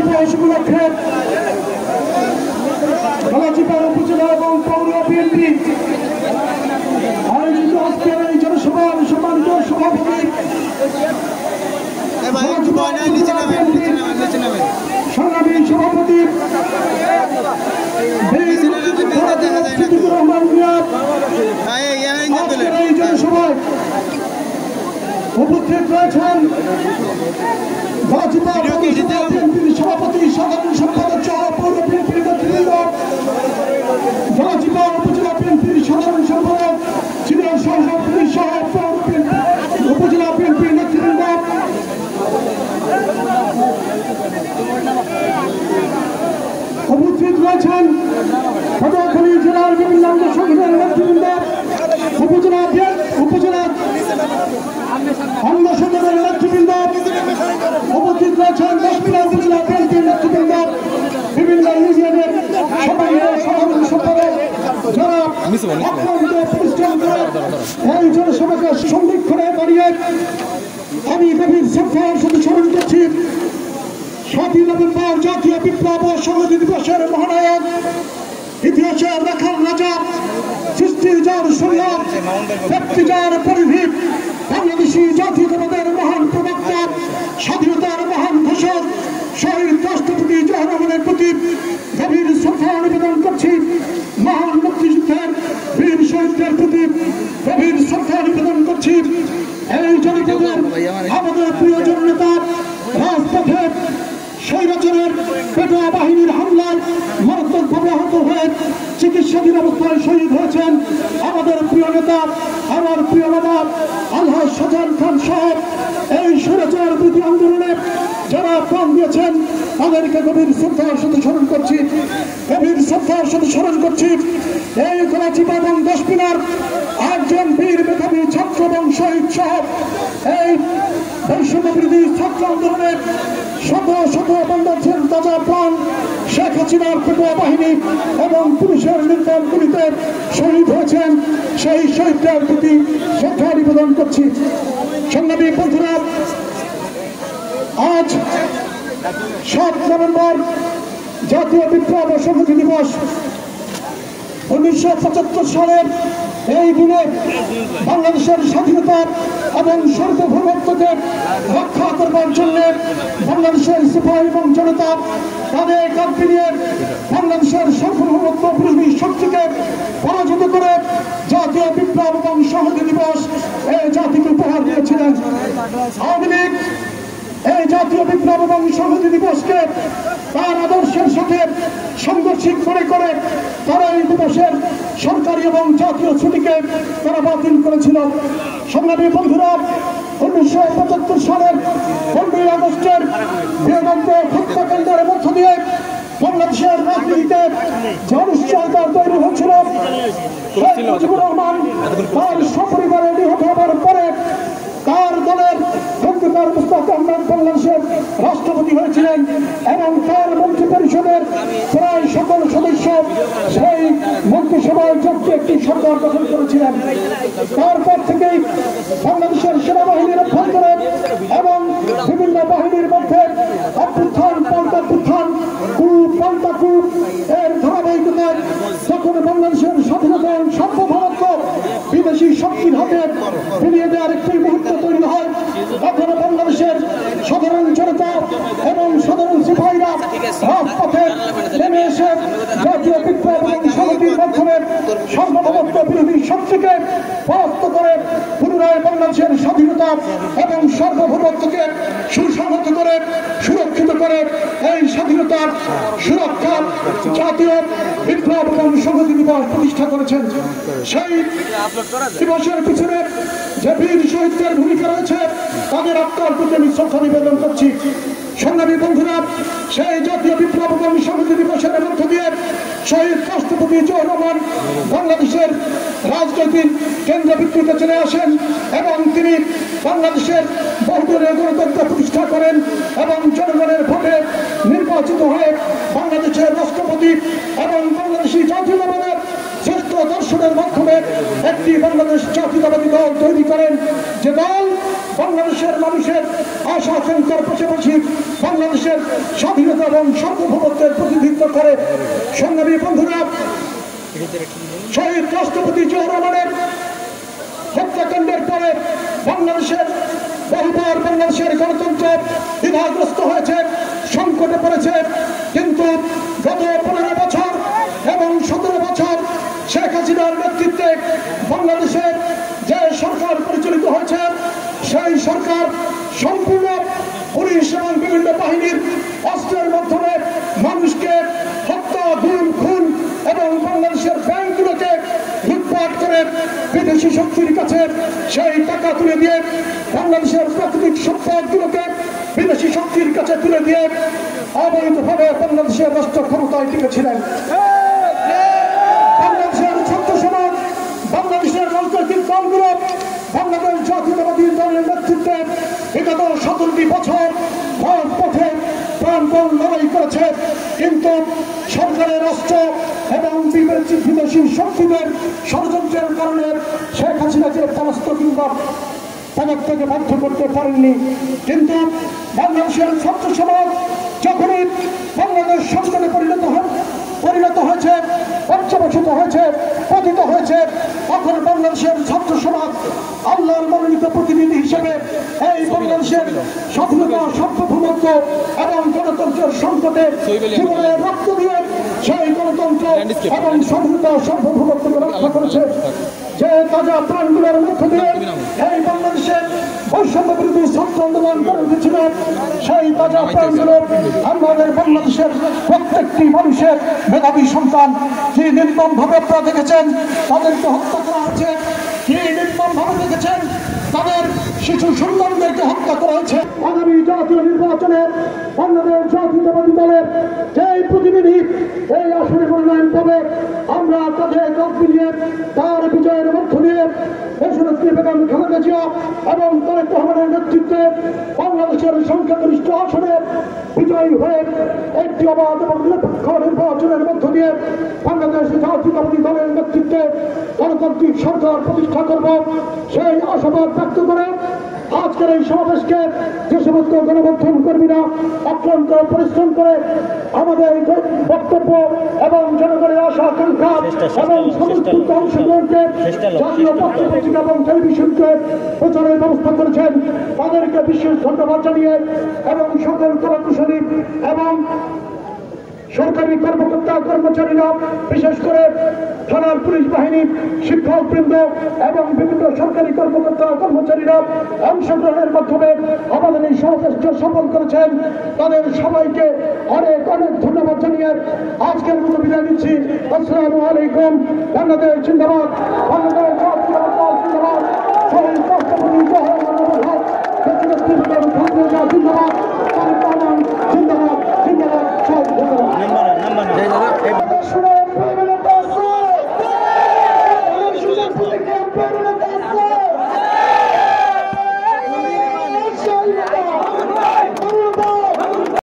দিবস উপলক্ষে গলাচিপাড়া উপজেলা এবং পৌর বিএনপি আয়োজিত আজকের এই জনসভার সম্মানিত সভাপতি সংগ্রামী সভাপতি রহমান এই জনসভায় উপস্থিত রয়েছেন বিএনপির সভাপতি সাধারণ সম্পাদক সহ পৌর বিএনপির নেতৃবৃন্দ, গলাচিপাড়া উপজেলা বিএনপির সাধারণ সম্পাদক সিনিয়র সভাপতি সহ পৌর উপজেলা বিএনপির নেতৃবৃন্দ, উপস্থিত রয়েছেন পটুয়াখালী জেলার বিভিন্ন অঙ্গ সংগঠনের নেতৃবৃন্দ, উপজেলা অঙ্গ সংগঠনের নেতৃবৃন্দ, উপস্থিত রয়েছেন দশমিনা উপজেলা বিএনপির নেতৃবৃন্দ, বিভিন্ন ইউনিয়নের সাধারণ সম্পাদক যারা প্রতিষ্ঠান করে এই জনসভাকে সংরক্ষণে দাঁড়িয়ে আমি গভীর শ্রদ্ধার সাথে স্মরণ করছি 7ই নভেম্বর জাতীয় বিপ্লব ও সংহতি দিবসের মহানায়ক, ইতিহাসের রাখাল রাজা, সৃষ্টির যার শরীয়ত, ব্যক্তি যার পরিধি, বাংলাদেশী জাতীয়তাবাদের মহান প্রবক্তা, স্বাধীনতার মহান ঘোষক শহীদ রাষ্ট্রপতি জিয়াউর রহমানের প্রতি গভীর শ্রদ্ধা নিবেদন করছি। মহান মুক্তিযুদ্ধের বীর শহীদদের প্রতি গভীর শ্রদ্ধা নিবেদন করছি। এই জনপদের আমাদের প্রিয়জন নেতা রাজপথে স্বৈরাচারের পেটোয়া বাহিনীর হামলায় মারাত্মকভাবে আহত হয়ে চিকিৎসাধীন অবস্থায় শহীদ হয়েছেন আমাদের প্রিয় নেতা, আমার প্রিয় নেতা আলহাজ শাহজাহান খান সাহেব। এই স্বৈরাচার বিরোধী আন্দোলনে যারা প্রাণ দিয়েছেন তাদেরকে গভীর শ্রদ্ধার সাথে স্মরণ করছি, গভীর শ্রদ্ধার সাথে স্মরণ করছি। এই গলাচিপা এবং দশমিনার 8জন বীর মেধাবী ছাত্র এবং শহীদ সহ এই বৈষম্য বিরোধী ছাত্র আন্দোলনের শত শত বাংলাদেশের তাজা প্রাণ শেখ হাসিনার পেটোয়া বাহিনী এবং পুলিশের নির্মম গুলিতে শহীদ হয়েছেন। সেই শহীদদের প্রতি শ্রদ্ধা নিবেদন করছি। সংগ্রামী বন্ধুরা, আজ 7 নভেম্বর জাতীয় বিপ্লব ও সংহতি দিবস। 1975 সালের এই দিনে বাংলাদেশের স্বাধীনতা এবং সার্বভৌমত্বকে রক্ষা করবার জন্য বাংলাদেশের সিপাহী এবং জনতা তাদের কাঁধ নিয়ে বাংলাদেশের সার্বভৌমত্ব বিরোধী শক্তিকে পরাজিত করে জাতীয় বিপ্লব এবং সংহতি দিবস এই জাতিকে উপহার দিয়েছিলেন। আওয়ামী লীগ এই জাতীয় বিপ্লব এবং সংহতি দিবসকে তার আদর্শের সাথে সংঘর্ষিক মনে করে তারা এই দিবসের সরকারি এবং জাতীয় ছুটিকে তারা বাতিল করেছিল। সংগ্রামী বন্ধুরা, 1975 সালের 15ই আগস্টের বেগন্ত হত্যাকাণ্ডের মধ্য দিয়ে বাংলাদেশের রাজনীতিতে যে অনিশ্চয়তা তৈরি হয়েছিল, শেখ মুজিবুর রহমান তার সপরিবারে নিহত হবার পরে তার দলের খন্দকার মুশতাক আহমেদ বাংলাদেশের রাষ্ট্রপতি হয়েছিলেন এবং তার মন্ত্রী পরিষদের প্রায় সকল সদস্য সেই মন্ত্রিসভায় যোগ দিয়ে একটি সরকার গঠন করেছিলেন। তারপর থেকেই বাংলাদেশের সেনাবাহিনীর অভ্যন্তরে এবং বিভিন্ন বাহিনীর মধ্যে অভ্যুত্থান পাল্টাভ্যুত্থান, কূপ পাল্টা কূপ এর ধারাবাহিকতায় যখন বাংলাদেশের স্বাধীনতা এবং সার্বভৌমত্ব বিদেশি শক্তির হাতে ফিরিয়ে দেওয়ার একটি মুহূর্ত তৈরি হয়, তখন বাংলাদেশের সাধারণ জনতা এবং সাধারণ সিপাহীরা রাজপথে নেমে এসে জাতীয় বিপ্লব এবং সংহতির মাধ্যমে সার্বভৌমত্ব বিরোধী শক্তিকে পরাস্ত করে পুনরায় বাংলাদেশের স্বাধীনতা এবং সার্বভৌমত্বকে সুসংহত করে সুরক্ষিত করে এই স্বাধীনতার সুরক্ষা জাতীয় বিপ্লব এবং সংহতি দিবস প্রতিষ্ঠা করেছেন। সেই দিবসের পিছনে যে বীর শহীদদের ভূমিকা রয়েছে তাদের আত্মার প্রতি আমি শ্রদ্ধা নিবেদন করছি। সংগ্রামী বন্ধুরা, সেই জাতীয় বিপ্লব এবং সংহতি দিবসের মধ্য দিয়ে শহীদ রাষ্ট্রপতি জিয়াউর রহমান বাংলাদেশের রাজনৈতিক কেন্দ্রবিন্দুতে চলে আসেন এবং তিনি বাংলাদেশের বহুদলীয় গণতন্ত্র প্রতিষ্ঠা করেন এবং জনগণের ভোটে নির্বাচিত হয়ে বাংলাদেশের রাষ্ট্রপতি এবং বাংলাদেশি জাতীয়তাবাদের শ্রেষ্ঠ দর্শক গঠনের মাধ্যমে একটি বাংলাদেশ জাতীয়তাবাদী দল তৈরি করেন, যে দল বাংলাদেশের মানুষের আশা আকাঙ্ক্ষার পাশাপাশি বাংলাদেশের স্বাধীনতা এবং সার্বভৌমত্বের প্রতিনিধিত্ব করে। সংগ্রামী বন্ধুরা, শহীদ রাষ্ট্রপতি জিয়াউর রহমানের হত্যাকাণ্ডের পরে বহুবার বাংলাদেশের গণতন্ত্র দ্বিধাগ্রস্ত হয়েছে, সংকটে পড়েছে। কিন্তু গত 15 বছর এবং 17 বছর শেখ হাসিনার নেতৃত্বে বাংলাদেশের যে সরকার পরিচালিত হয়েছে, সেই সরকার সম্পূর্ণ পুলিশ এবং বিভিন্ন বাহিনীর অস্ত্রের মাধ্যমে মানুষকে হত্যা, গুম, খুন এবং বাংলাদেশের ব্যাংকগুলোকে লুটপাট করে বিদেশি শক্তির কাছে সেই টাকা তুলে দিয়ে বাংলাদেশের প্রাকৃতিক সম্পদগুলোকে বিদেশি শক্তির কাছে তুলে দিয়ে অবৈধভাবে বাংলাদেশের রাষ্ট্র ক্ষমতায় টিকেছিলেন। বাংলাদেশের ছাত্র সমাজ, বাংলাদেশের রাজনৈতিক দলগুলো বাংলাদেশ জাতীয়তাবাদী দলের নেতৃত্বে বিগত 17টি বছর পথে প্রাণপণ লড়াই করেছে। কিন্তু সরকারের রাষ্ট্র এবং বিদেশি শক্তিদের ষড়যন্ত্রের কারণে শেখ হাসিনাকে পরাস্ত কিংবা পদত্যাগে বাধ্য করতে পারেননি। কিন্তু বাংলাদেশের ছাত্র সমাজ যখনই বাংলাদেশ সংকটে পরিণত হয়েছে, পর্যবেসিত হয়েছে, পতিত হয়েছে, তখন বাংলাদেশের ছাত্র সমাজ আল্লাহর মনোনীত প্রতিনিধি হিসেবে এই বাংলাদেশের স্বাধীনতা, সার্বভৌমত্ব এবং গণতন্ত্রের সংকটে জীবনের রক্ত দিয়ে সেই গণতন্ত্র এবং স্বাধীনতা, সার্বভৌমত্বকে রক্ষা করেছে। যে তাজা প্রাণগুলোর মধ্য দিয়ে এই বাংলাদেশের বৈষম্য বিরোধী ছাত্র আন্দোলন গড়ে উঠেছিল, সেই তাজা প্রাণগুলো আমাদের বাংলাদেশের প্রত্যেকটি মানুষের মেধাবী সন্তান। কি নির্মমভাবে আপনারা দেখেছেন তাদেরকে হত্যা করা হয়েছে, কি নির্মমভাবে দেখেছেন তাদের শিশু সন্তানদেরকে হত্যা করা হয়েছে। আগামী জাতীয় নির্বাচনে বাংলাদেশ জাতীয়তাবাদী দলের যেই প্রতিনিধি এই আসনে মনোনয়ন পাবে, আমরা তাদের কাজ মিলিয়ে তার বিজয়ের মধ্য দিয়ে দেশনেত্রী বেগম খালেদা জিয়া এবং তারেক রহমানের নেতৃত্বে বাংলাদেশের সংখ্যাগরিষ্ঠ আসনে বিজয়ী হয়ে একটি অবাধ এবং নিরপেক্ষ নির্বাচনের মধ্য দিয়ে বাংলাদেশ জাতীয়তাবাদী দলের নেতৃত্বে গণতান্ত্রিক সরকার প্রতিষ্ঠা করব, সেই আশাবাদ ব্যক্ত করে আজকের এই সমাবেশকে যে সমস্ত গণমাধ্যম কর্মীরা অক্লান্ত পরিশ্রম করে আমাদের বক্তব্য এবং জনগণের আশা আকাঙ্ক্ষা এবং সমস্ত অংশগ্রহণকে জাতীয় পত্রিকা এবং টেলিভিশনকে প্রচারের ব্যবস্থা করেছেন, তাদেরকে বিশেষ ধন্যবাদ জানিয়ে এবং সকল কলাকুশলী এবং সরকারি কর্মকর্তা কর্মচারীরা, বিশেষ করে থানার পুলিশ বাহিনী, শিক্ষকবৃন্দ এবং বিভিন্ন সরকারি কর্মকর্তা কর্মচারীরা অংশগ্রহণের মাধ্যমে আমাদের এই সমাবেশকে সফল করেছেন, তাদের সবাইকে অনেক অনেক ধন্যবাদ জানিয়ে আজকের মতো বিদায় নিচ্ছি। আসসালামু আলাইকুম। বাংলাদেশ জিন্দাবাদ, বাংলাদেশ জিন্দাবাদ।